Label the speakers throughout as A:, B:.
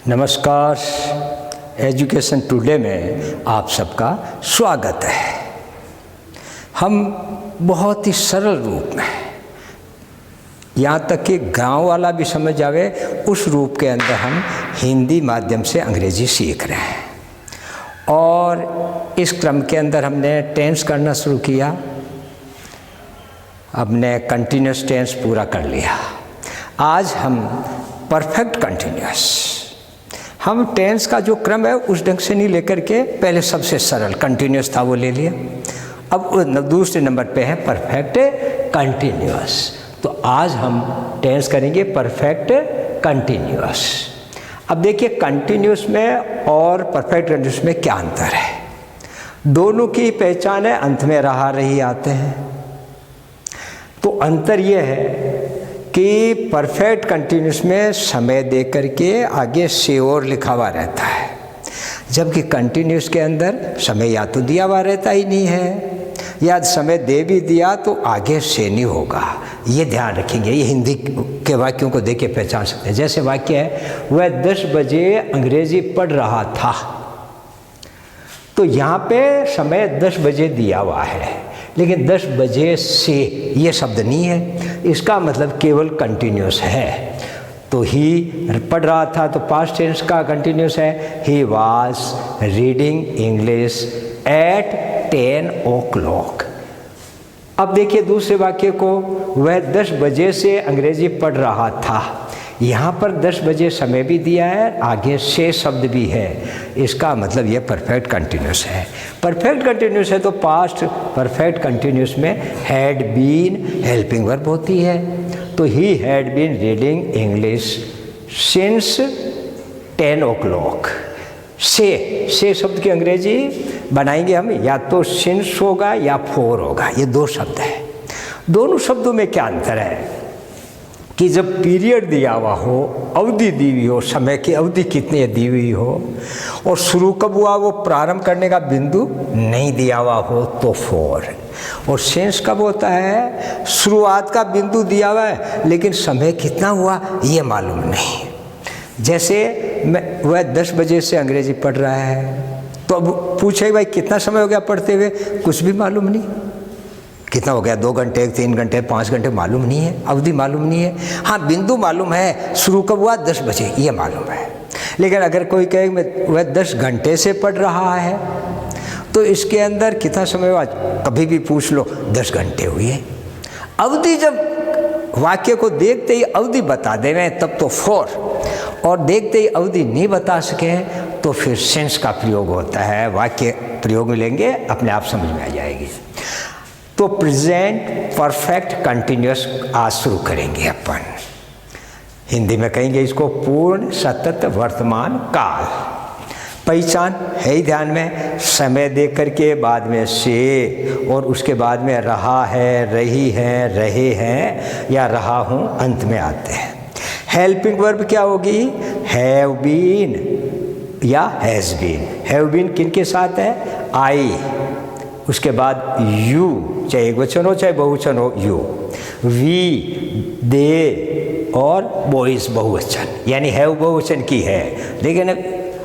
A: नमस्कार। Education today में आप सबका स्वागत है। हम बहुत ही सरल रूप में, यहाँ तक कि गांव वाला भी समझ आवे उस रूप के अंदर हम हिंदी माध्यम से अंग्रेजी सीख रहे हैं। और इस क्रम के अंदर हमने टेंस करना शुरू किया। हमने कंटिन्यूस टेंस पूरा कर लिया। आज हम परफेक्ट कंटिन्यूस, हम टेंस का जो क्रम है उस ढंग से नहीं लेकर के पहले सबसे सरल कंटिन्यूस था वो ले लिया। अब दूसरे नंबर पे है परफेक्ट कंटिन्यूस। तो आज हम टेंस करेंगे परफेक्ट कंटिन्यूस। अब देखिए कंटिन्यूस में और परफेक्ट कंटिन्यूस में क्या अंतर है। दोनों की पहचान है अंत में रहा रही आते हैं। तो अंतर ये है कि परफेक्ट कंटिन्यूस में समय दे करके आगे से और लिखा हुआ रहता है, जबकि कंटिन्यूस के अंदर समय या तो दिया हुआ रहता ही नहीं है, या समय दे भी दिया तो आगे से नहीं होगा। ये ध्यान रखेंगे। ये हिंदी के वाक्यों को देख के पहचान सकते हैं। जैसे वाक्य है वह 10 बजे अंग्रेजी पढ़ रहा था, तो यहाँ पे समय 10 बजे दिया हुआ है, लेकिन 10 बजे से ये शब्द नहीं है। इसका मतलब केवल कंटिन्यूस है। तो ही पढ़ रहा था तो पास्ट टेंस का कंटिन्यूस है he was reading English at 10 o'clock। अब देखिए दूसरे वाक्य को, वह 10 बजे से अंग्रेजी पढ़ रहा था। यहाँ पर 10 बजे समय भी दिया है, आगे से शब्द भी है। इसका मतलब ये परफेक्ट कंटिन्यूस है। परफेक्ट कंटिन्यूस है तो पास्ट परफेक्ट कंटिन्यूस में हैड बीन हेल्पिंग वर्ब होती है। तो he had been reading English since 10 o'clock। से शब्द की अंग्रेजी बनाएंगे हम, या तो सिंस होगा या फोर होगा। ये दो शब्द है। दोनों शब्दों में क्या अंतर है कि जब पीरियड दिया हुआ हो, अवधि दी हुई हो, समय की अवधि कितनी दी हुई हो, और शुरू कब हुआ वो प्रारंभ करने का बिंदु नहीं दिया हुआ हो तो फोर। और सेंस कब होता है, शुरुआत का बिंदु दिया हुआ है लेकिन समय कितना हुआ ये मालूम नहीं। जैसे वह 10 बजे से अंग्रेजी पढ़ रहा है, तो अब पूछे भाई कितना समय हो गया पढ़ते हुए, कुछ भी मालूम नहीं। कितना हो गया, 2 घंटे, 3 घंटे, 5 घंटे, मालूम नहीं है। अवधि मालूम नहीं है। हाँ बिंदु मालूम है, शुरू कब हुआ 10 बजे ये मालूम है। लेकिन अगर कोई कहे वह 10 घंटे से पढ़ रहा है तो इसके अंदर कितना समय हुआ, कभी भी पूछ लो 10 घंटे हुए। अवधि जब वाक्य को देखते ही अवधि बता देवे तब तो फोर, और देखते ही अवधि नहीं बता सके तो फिर सेंस का प्रयोग होता है। वाक्य प्रयोग में लेंगे अपने आप समझ में आ जाएगी। तो प्रेजेंट परफेक्ट कंटिन्यूस आज शुरू करेंगे अपन। हिंदी में कहेंगे इसको पूर्ण सतत वर्तमान काल। पहचान है ही ध्यान में, समय दे करके बाद में से, और उसके बाद में रहा है, रही है, रहे हैं या रहा हूँ अंत में आते हैं। हेल्पिंग वर्ब क्या होगी, हैव बीन या हैज़ बीन। हैव बीन किन के साथ है, आई, उसके बाद यू, चाहे एक वचन हो चाहे बहुवचन हो, यू, वी, दे, और बॉयज बहुवचन, यानी हैव बहुवचन की है, लेकिन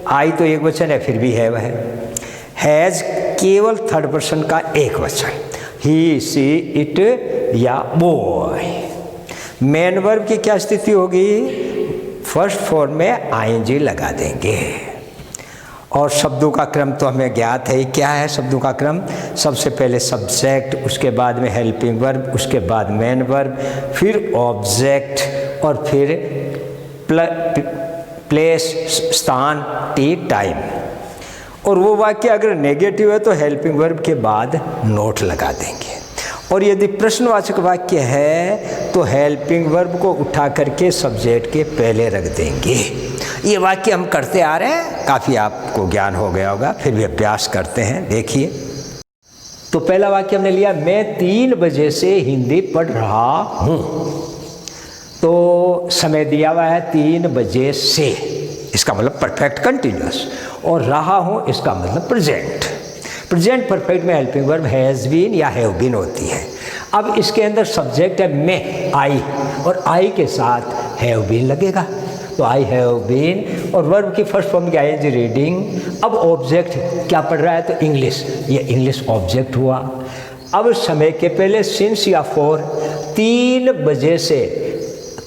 A: आई तो एक वचन है फिर भी हैव है। हैज़ केवल थर्ड पर्सन का एक वचन, ही, सी, इट या बॉय। मेन वर्ब की क्या स्थिति होगी, फर्स्ट फॉर्म में आईएनजी लगा देंगे। और शब्दों का क्रम तो हमें ज्ञात है। क्या है शब्दों का क्रम, सबसे पहले सब्जेक्ट, उसके बाद में हेल्पिंग वर्ब, उसके बाद मेन वर्ब, फिर ऑब्जेक्ट, और फिर प्लेस स्थान, टी, टाइम। और वो वाक्य अगर नेगेटिव है तो हेल्पिंग वर्ब के बाद नोट लगा देंगे। और यदि प्रश्नवाचक वाक्य है तो हेल्पिंग वर्ब को उठा करके सब्जेक्ट के पहले रख देंगे। ये वाक्य हम करते आ रहे हैं, काफ़ी आपको ज्ञान हो गया होगा, फिर भी अभ्यास करते हैं। देखिए तो पहला वाक्य हमने लिया, मैं 3 बजे से हिंदी पढ़ रहा हूँ। तो समय दिया हुआ है 3 बजे से, इसका मतलब परफेक्ट कंटिन्यूस, और रहा हूँ इसका मतलब प्रेजेंट। प्रेजेंट परफेक्ट में हेल्पिंग वर्ब हैज़ बीन या हैव बीन होती है। अब इसके अंदर सब्जेक्ट है मैं, आई, और आई के साथ हैव बीन लगेगा। तो आई हैव बीन, और वर्ब की फर्स्ट फॉर्म की आईएनजी रीडिंग। अब ऑब्जेक्ट क्या पढ़ रहा है, तो इंग्लिश, ये इंग्लिश ऑब्जेक्ट हुआ। अब समय के पहले सिंस या फॉर, 3 बजे से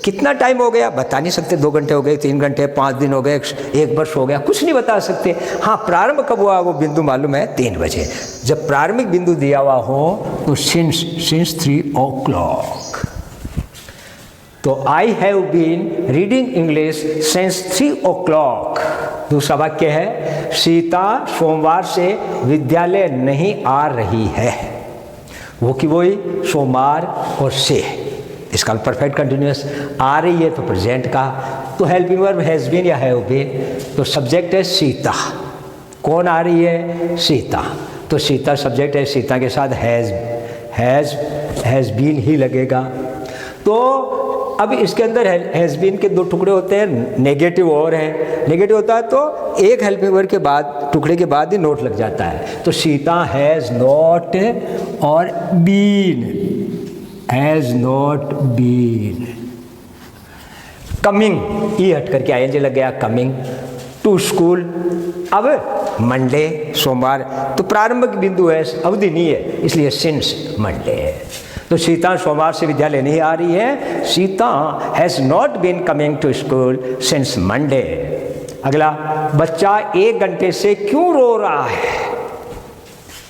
A: कितना टाइम हो गया बता नहीं सकते, 2 घंटे हो गए, 3 घंटे, 5 दिन हो गए, 1 वर्ष हो गया, कुछ नहीं बता सकते। हाँ, प्रारंभ कब हुआ वो बिंदु मालूम है, 3 बजे। जब प्रारंभिक बिंदु दिया हुआ हो तो सिंस 3 o'clock। तो I have been reading English since 3 o'clock। दूसरा वाक्य है सीता सोमवार से विद्यालय नहीं आ रही है। वो कि वही सोमवार और से, इसका परफेक्ट कंटिन्यूअस। आ रही है तो प्रेजेंट का, तो हेल्पिंग वर्ब हैज़ बीन या हैव बीन। तो सब्जेक्ट है सीता, कौन आ रही है, सीता, तो सीता सब्जेक्ट है, सीता के साथ हैज़ बीन ही लगेगा। तो अब इसके अंदर हैज़ बीन के 2 टुकड़े होते हैं, नेगेटिव और है। नेगेटिव होता है तो एक हेल्पिंग वर्ब के बाद, टुकड़े के बाद ही नोट लग जाता है। तो Sita has not or been, has not been. Coming, E हट करके आईएनजी लग गया, कमिंग टू स्कूल। अब मंडे सोमवार, तो प्रारंभिक बिंदु है, अवधि नहीं है, इसलिए सिंस मंडे है। तो सीता सोमवार से विद्यालय नहीं आ रही है, Sita has not been coming to school since Monday. अगला, बच्चा 1 घंटे से क्यों रो रहा है,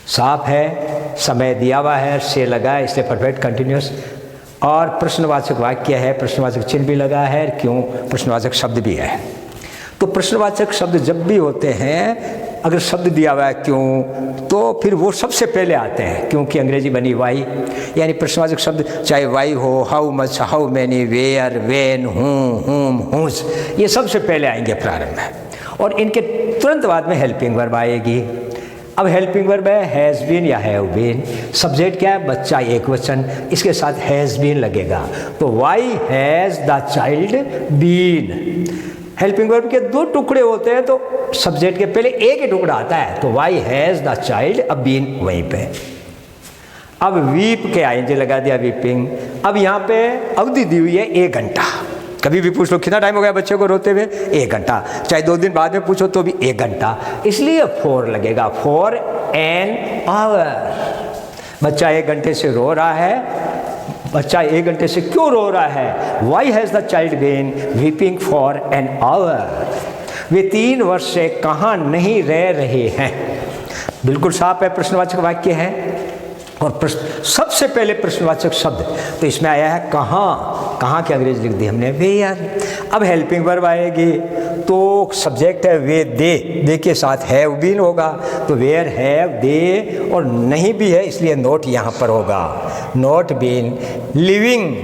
A: साफ है, समय दिया हुआ है, से लगा है, इसलिए परफेक्ट कंटिन्यूअस। और प्रश्नवाचक वाक्य है, प्रश्नवाचक चिन्ह भी लगा है, क्यों, प्रश्नवाचक शब्द भी है। तो प्रश्नवाचक शब्द जब भी होते हैं, अगर शब्द दिया हुआ है क्यों, तो फिर वो सबसे पहले आते हैं, क्योंकि अंग्रेजी बनी वाई, यानी प्रश्नवाचक शब्द चाहे वाई हो, how much, how many, where, when, whom, whose, ये सबसे पहले आएंगे प्रारंभ में, और इनके तुरंत बाद में हेल्पिंग वर्ब आएगी। अब हेल्पिंग वर्ब है हैज़ बीन या हैव बीन। सब्जेक्ट क्या है, बच्चा, एक वचन, इसके साथ हैज़ बीन लगेगा। तो why has the child been. Helping verb के 2 टुकड़े होते हैं, तो सब्जेक्ट के पहले एक ही टुकड़ा आता है, तो वाई हैज़ द चाइल्ड, अब बीन वहीं पे। अब वीप के आईएनजी लगा दिया, वीपिंग। अब यहाँ पे अवधि दी हुई है 1 घंटा। कभी भी पूछ लो कितना टाइम हो गया बच्चे को रोते हुए, 1 घंटा, चाहे 2 दिन बाद में पूछो तो भी 1 घंटा, इसलिए 4 लगेगा, फॉर एन आवर। बच्चा 1 घंटे से रो रहा है, बच्चा 1 घंटे से क्यों रो रहा है, why has the child been weeping for an hour. वे 3 वर्ष से कहाँ नहीं रह रहे हैं, बिल्कुल साफ है, प्रश्नवाचक वाक्य है। और सबसे पहले प्रश्नवाचक शब्द तो इसमें आया है कहाँ, कहाँ की अंग्रेजी लिख दी हमने, वेयर। अब हेल्पिंग वर्ब आएगी, तो सब्जेक्ट है वे, दे के साथ हैव बीन होगा, तो वेयर, हैव, दे, और नहीं भी है इसलिए नोट यहाँ पर होगा, नोट बीन लिविंग।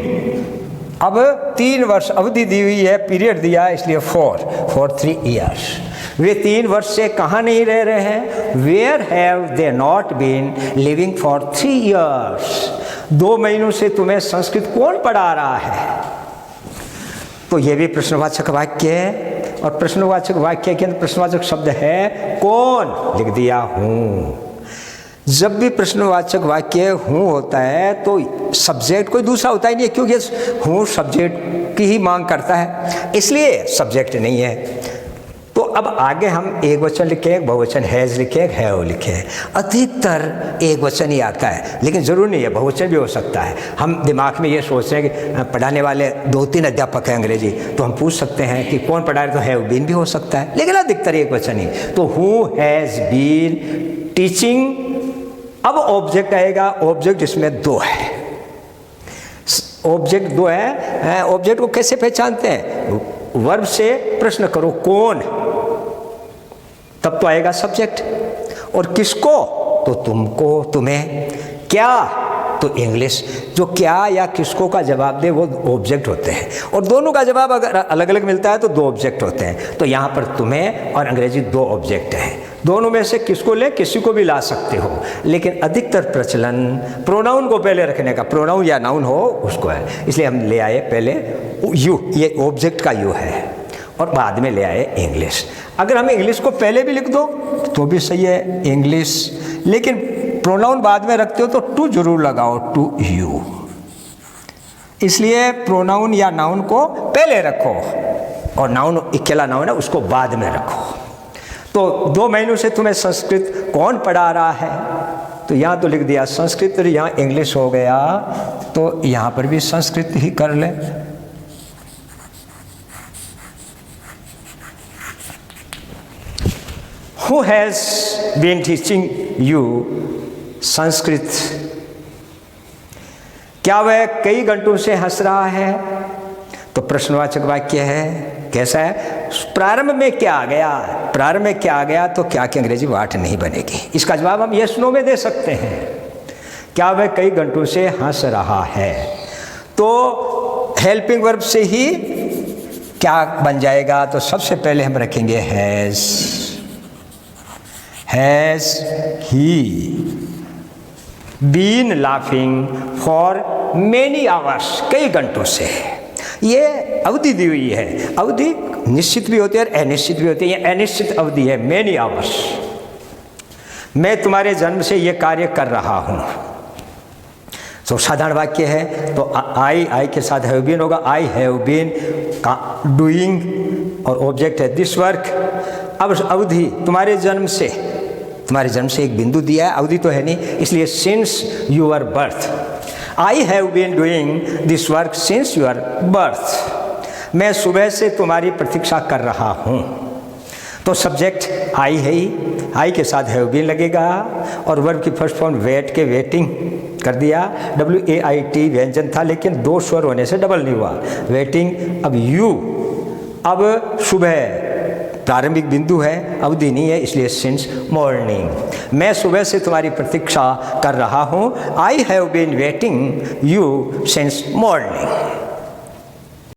A: अब 3 वर्ष अवधि दी हुई है, पीरियड दिया है, इसलिए फॉर 3 ईयर्स। वे 3 वर्ष से कहाँ नहीं रह रहे हैं, where have they not been living for 3 years. 2 महीनों से तुम्हें संस्कृत कौन पढ़ा रहा है, तो ये भी प्रश्नवाचक वाक्य है। और प्रश्नवाचक वाक्य के अंदर प्रश्नवाचक शब्द है कौन, लिख दिया हूँ। जब भी प्रश्नवाचक वाक्य हूँ होता है तो सब्जेक्ट कोई दूसरा होता ही नहीं है, क्योंकि हूँ सब्जेक्ट की ही मांग करता है, इसलिए सब्जेक्ट नहीं है। तो अब आगे हम एक वचन लिखें, बहुवचन हैज़ लिखें, हैव लिखें। अधिकतर एक वचन ही आता है, लेकिन ज़रूर नहीं है, बहुवचन भी हो सकता है। हम दिमाग में ये सोच रहे हैं कि पढ़ाने वाले 2-3 अध्यापक हैं अंग्रेजी, तो हम पूछ सकते हैं कि कौन पढ़ा रहे, तो हैव बीन भी हो सकता है, लेकिन अधिकतर एक वचन ही। तो हु हैज़ बीन टीचिंग। अब ऑब्जेक्ट आएगा, ऑब्जेक्ट इसमें 2 है, ऑब्जेक्ट 2 है। ऑब्जेक्ट को कैसे पहचानते हैं, वर्ब से प्रश्न करो कौन, तब तो आएगा सब्जेक्ट, और किसको, तो तुमको, तुम्हें, क्या, तो इंग्लिश। जो क्या या किसको का जवाब दे वो ऑब्जेक्ट होते हैं, और दोनों का जवाब अगर अलग अलग मिलता है तो 2 ऑब्जेक्ट होते हैं। तो यहाँ पर तुम्हें और अंग्रेजी 2 ऑब्जेक्ट हैं, दोनों में से किसको ले, किसी को भी ला सकते हो, लेकिन अधिकतर प्रचलन प्रोनाउन को पहले रखने का, प्रोनाउन या नाउन हो उसको है, इसलिए हम ले आए पहले यू, ये ऑब्जेक्ट का यू है, और बाद में ले आए इंग्लिश। अगर हम इंग्लिश को पहले भी लिख दो तो भी सही है, इंग्लिश, लेकिन प्रोनाउन बाद में रखते हो तो टू जरूर लगाओ, टू यू, इसलिए प्रोनाउन या नाउन को पहले रखो। और नाउन अकेला नाउन है उसको बाद में रखो। तो 2 महीनों से तुम्हें संस्कृत कौन पढ़ा रहा है? तो यहाँ तो लिख दिया संस्कृत, और यहाँ इंग्लिश हो गया, तो यहाँ पर भी संस्कृत ही कर ले। Who has been teaching you Sanskrit? क्या वह कई घंटों से हंस रहा है? तो प्रश्नवाचक वाक्य है, कैसा है? प्रारंभ में क्या आ गया? प्रारंभ में क्या आ गया तो क्या की अंग्रेजी वाट नहीं बनेगी। इसका जवाब हम यस नो में दे सकते हैं। क्या वह कई घंटों से हंस रहा है? तो हेल्पिंग वर्ब से ही क्या बन जाएगा? तो सबसे पहले हम रखेंगे has he been laughing for many hours, कई घंटों से। ये अवधि दी हुई है, अवधि निश्चित भी होती है और अनिश्चित भी होती है। ये अनिश्चित अवधि है, मेनी आवर्स। मैं तुम्हारे जन्म से ये कार्य कर रहा हूँ। तो साधारण वाक्य है, तो आई के साथ हैव बीन होगा। आई हैव बीन डूइंग और ऑब्जेक्ट है दिस वर्क। अब अवधि तुम्हारे जन्म से, तुम्हारे जन्म से एक बिंदु दिया है, अवधि तो है नहीं, इसलिए since your birth. I have been doing this work since your birth. मैं सुबह से तुम्हारी प्रतीक्षा कर रहा हूँ। तो सब्जेक्ट आई है ही, आई के साथ हैव बीन लगेगा, और वर्ब की फर्स्ट फॉर्म वेट के वेटिंग कर दिया। WAIT व्यंजन था, लेकिन 2 स्वर होने से डबल नहीं हुआ, वेटिंग। अब यू, अब सुबह प्रारंभिक बिंदु है, अवधि नहीं है, इसलिए सिंस मॉर्निंग। मैं सुबह से तुम्हारी प्रतीक्षा कर रहा हूँ। I have been waiting you since morning.